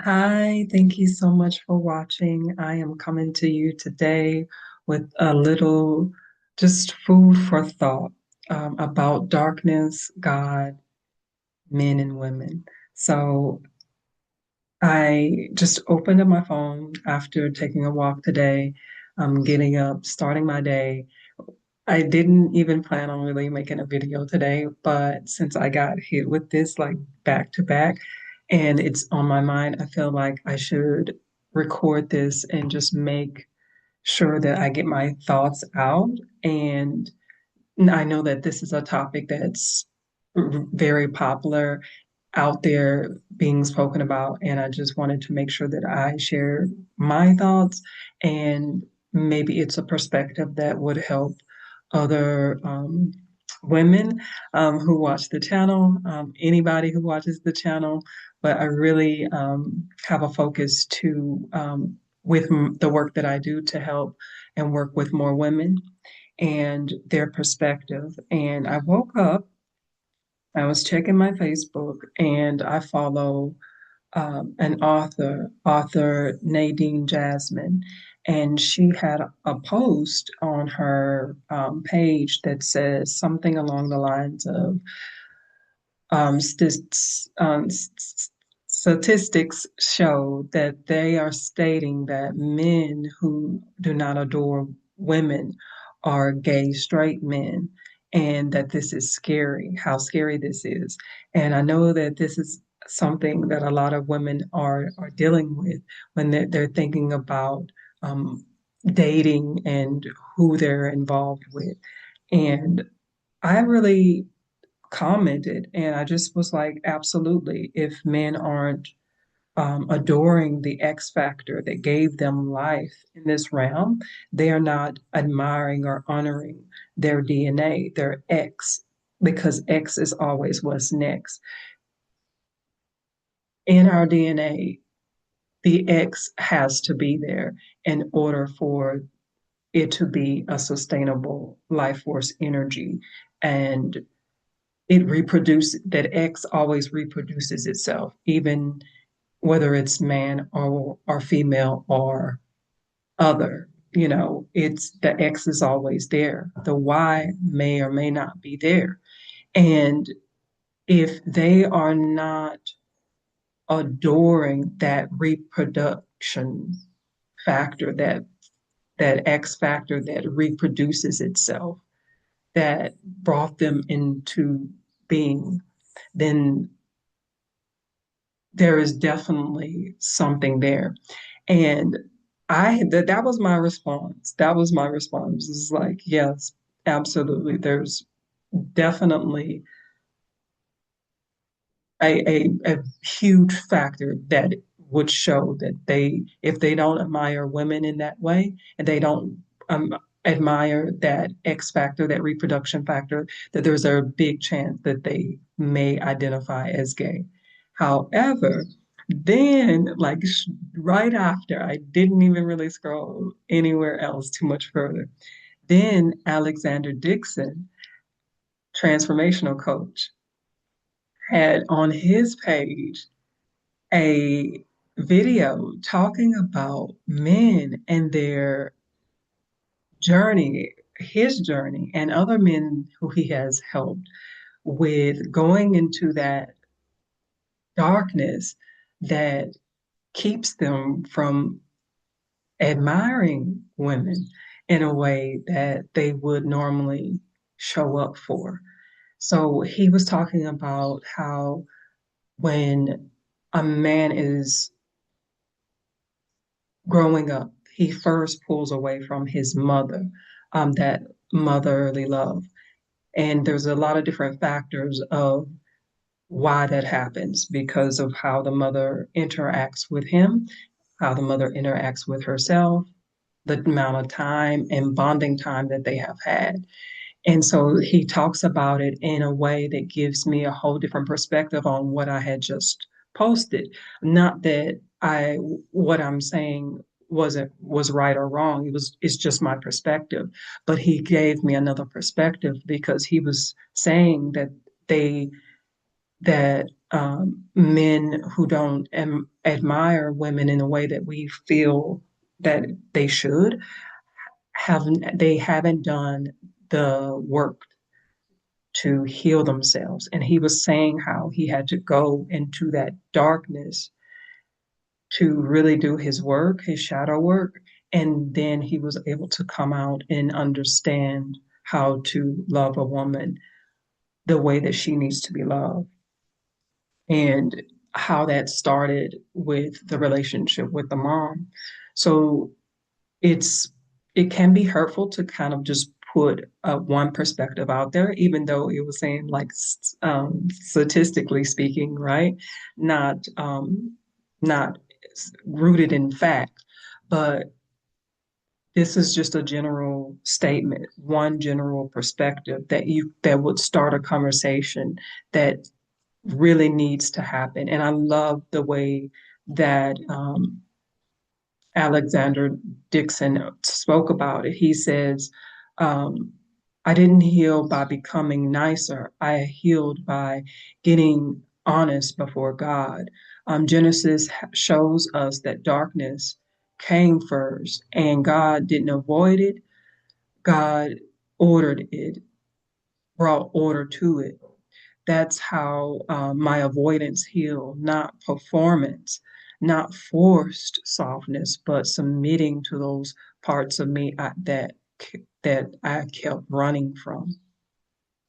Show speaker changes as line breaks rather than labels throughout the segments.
Hi, thank you so much for watching. I am coming to you today with a little just food for thought about darkness, God, men, and women. So I just opened up my phone after taking a walk today. I'm getting up, starting my day. I didn't even plan on really making a video today, but since I got hit with this like back to back and it's on my mind, I feel like I should record this and just make sure that I get my thoughts out. And I know that this is a topic that's very popular out there being spoken about, and I just wanted to make sure that I share my thoughts and maybe it's a perspective that would help other women who watch the channel, anybody who watches the channel. But I really have a focus to with the work that I do to help and work with more women and their perspective. And I woke up, I was checking my Facebook, and I follow an author Nadine Jasmine, and she had a post on her page that says something along the lines of statistics show that they are stating that men who do not adore women are gay straight men, and that this is scary, how scary this is. And I know that this is something that a lot of women are dealing with when they're thinking about um, dating and who they're involved with. And I really commented, and I just was like, absolutely, if men aren't adoring the X factor that gave them life in this realm, they are not admiring or honoring their DNA, their X, because X is always what's next. In our DNA, the X has to be there in order for it to be a sustainable life force energy. And it reproduces, that X always reproduces itself, even whether it's man or female or other. It's the X is always there. The Y may or may not be there. And if they are not adoring that reproduction factor, that X factor that reproduces itself, that brought them into being, then there is definitely something there. And that was my response. That was my response. It's like, yes, absolutely. There's definitely a huge factor that would show that if they don't admire women in that way, and they don't admire that X factor, that reproduction factor, that there's a big chance that they may identify as gay. However, then, like right after, I didn't even really scroll anywhere else too much further. Then Alexander Dixon, transformational coach, had on his page a video talking about men and their journey, his journey, and other men who he has helped with going into that darkness that keeps them from admiring women in a way that they would normally show up for. So he was talking about how when a man is growing up, he first pulls away from his mother, that motherly love. And there's a lot of different factors of why that happens because of how the mother interacts with him, how the mother interacts with herself, the amount of time and bonding time that they have had. And so he talks about it in a way that gives me a whole different perspective on what I had just posted. Not that what I'm saying was right or wrong. It's just my perspective. But he gave me another perspective because he was saying that they that men who don't admire women in a way that we feel that they should haven't done the work to heal themselves. And he was saying how he had to go into that darkness to really do his work, his shadow work. And then he was able to come out and understand how to love a woman the way that she needs to be loved. And how that started with the relationship with the mom. So it's it can be hurtful to kind of just put one perspective out there, even though it was saying like statistically speaking, right? Not not rooted in fact, but this is just a general statement, one general perspective that would start a conversation that really needs to happen. And I love the way that Alexander Dixon spoke about it. He says, um, I didn't heal by becoming nicer. I healed by getting honest before God. Genesis shows us that darkness came first, and God didn't avoid it. God ordered it, brought order to it. That's how my avoidance healed, not performance, not forced softness, but submitting to those parts of me that I kept running from,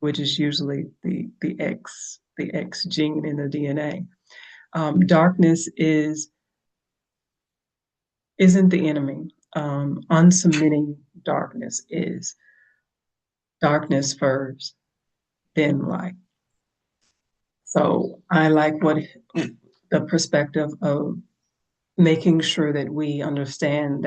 which is usually the X gene in the DNA. Darkness isn't the enemy. Unsubmitting darkness is darkness first, then light. So I like what the perspective of making sure that we understand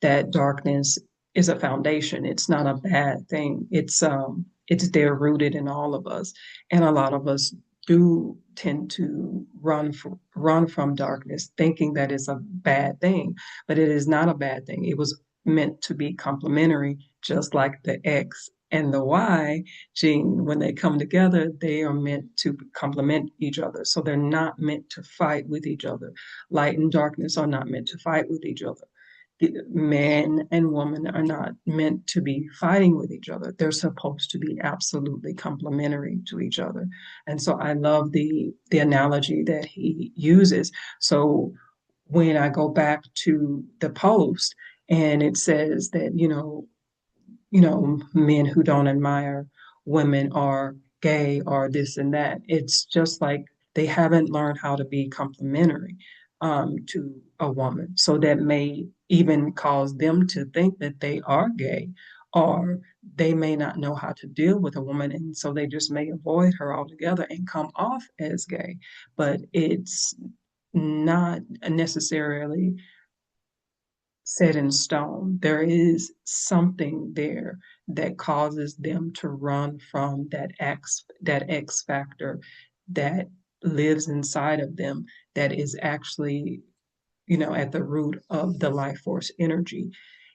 that darkness is a foundation. It's not a bad thing. It's there rooted in all of us, and a lot of us do tend to run from darkness, thinking that it's a bad thing, but it is not a bad thing. It was meant to be complementary, just like the X and the Y gene. When they come together, they are meant to complement each other. So they're not meant to fight with each other. Light and darkness are not meant to fight with each other. The man and woman are not meant to be fighting with each other. They're supposed to be absolutely complementary to each other. And so I love the analogy that he uses. So when I go back to the post and it says that, men who don't admire women are gay or this and that. It's just like they haven't learned how to be complimentary to a woman. So that may even cause them to think that they are gay, or they may not know how to deal with a woman. And so they just may avoid her altogether and come off as gay. But it's not necessarily set in stone. There is something there that causes them to run from that X factor that lives inside of them that is actually, at the root of the life force energy.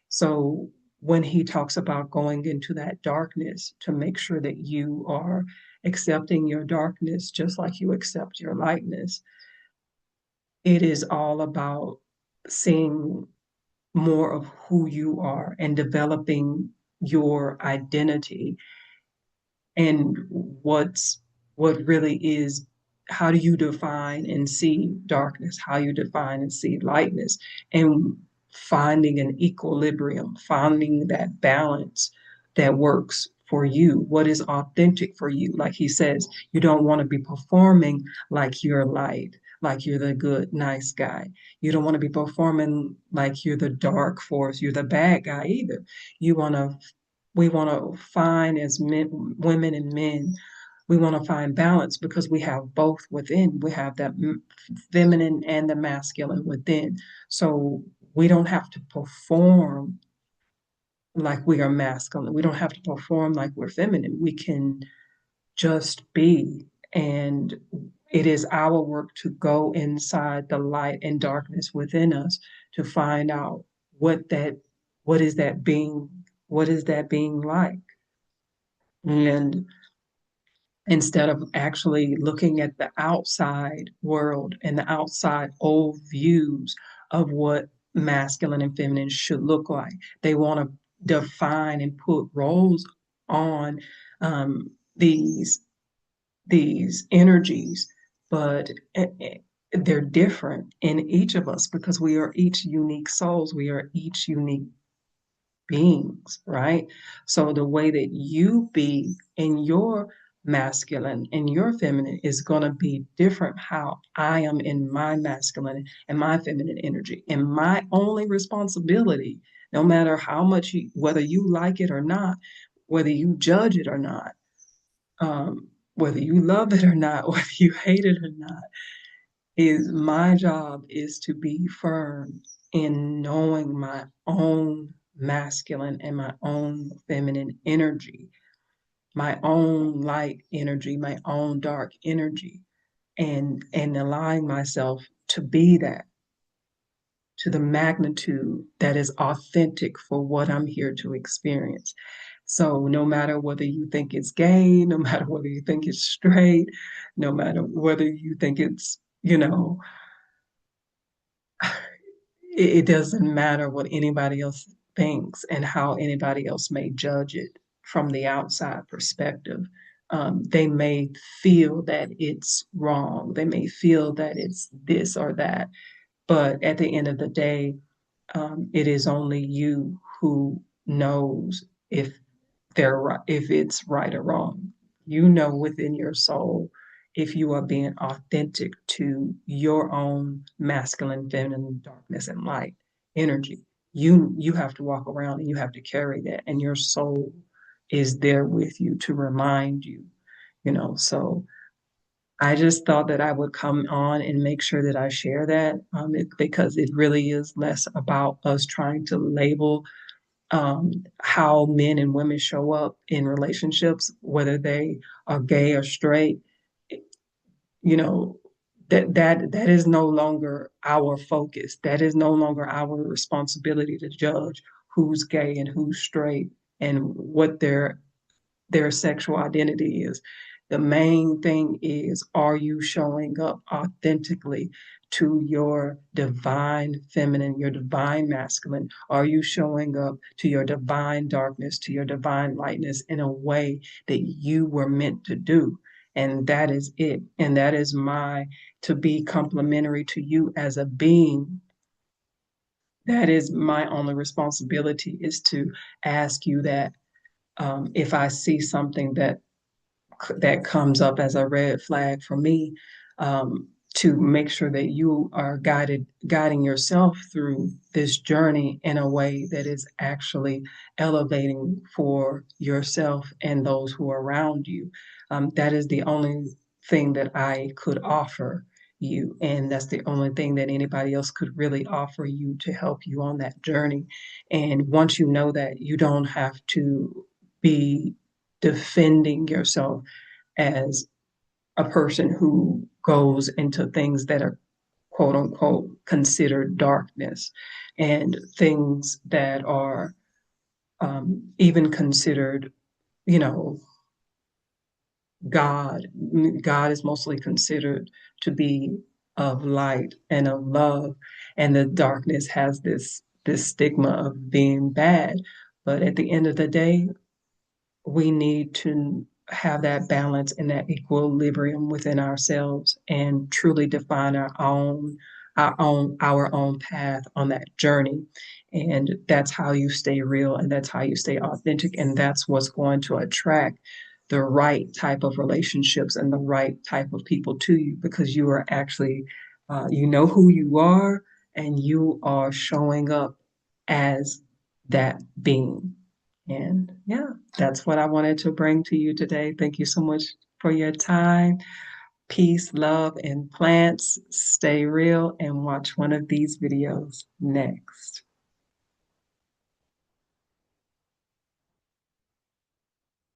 So when he talks about going into that darkness to make sure that you are accepting your darkness just like you accept your lightness, it is all about seeing more of who you are and developing your identity and what really is, how do you define and see darkness, how you define and see lightness, and finding an equilibrium, finding that balance that works for you, what is authentic for you. Like he says, you don't want to be performing like you're light, like you're the good nice guy. You don't want to be performing like you're the dark force, you're the bad guy either. You want to We want to find, as men, women and men, we want to find balance because we have both within. We have that feminine and the masculine within. So we don't have to perform like we are masculine. We don't have to perform like we're feminine. We can just be. And it is our work to go inside the light and darkness within us to find out what that what is that being what is that being like. And instead of actually looking at the outside world and the outside old views of what masculine and feminine should look like. They want to define and put roles on these energies, but they're different in each of us because we are each unique souls. We are each unique beings, right? So the way that you be in your masculine and your feminine is going to be different how I am in my masculine and my feminine energy. And my only responsibility, no matter how much whether you like it or not, whether you judge it or not, whether you love it or not, whether you hate it or not, is my job is to be firm in knowing my own masculine and my own feminine energy, my own light energy, my own dark energy, and allowing myself to be that to the magnitude that is authentic for what I'm here to experience. So no matter whether you think it's gay, no matter whether you think it's straight, no matter whether you think it's, it doesn't matter what anybody else thinks and how anybody else may judge it from the outside perspective. They may feel that it's wrong. They may feel that it's this or that. But at the end of the day, it is only you who knows if it's right or wrong. You know within your soul if you are being authentic to your own masculine, feminine, darkness, and light energy. You have to walk around and you have to carry that, and your soul is there with you to remind you. So I just thought that I would come on and make sure that I share that because it really is less about us trying to label how men and women show up in relationships, whether they are gay or straight. You know, that is no longer our focus. That is no longer our responsibility to judge who's gay and who's straight and what their sexual identity is. The main thing is, are you showing up authentically to your divine feminine, your divine masculine? Are you showing up to your divine darkness, to your divine lightness in a way that you were meant to do? And that is it. And that is to be complementary to you as a being. That is my only responsibility is to ask you that if I see something that comes up as a red flag for me, to make sure that you are guiding yourself through this journey in a way that is actually elevating for yourself and those who are around you. That is the only thing that I could offer you, and that's the only thing that anybody else could really offer you to help you on that journey. And once you know that, you don't have to be defending yourself as a person who goes into things that are quote unquote considered darkness and things that are even considered, you know, God. God is mostly considered to be of light and of love, and the darkness has this stigma of being bad. But at the end of the day, we need to have that balance and that equilibrium within ourselves and truly define our own path on that journey. And that's how you stay real and that's how you stay authentic. And that's what's going to attract the right type of relationships and the right type of people to you because you are actually, you know who you are and you are showing up as that being. And yeah, that's what I wanted to bring to you today. Thank you so much for your time. Peace, love, and plants. Stay real and watch one of these videos next.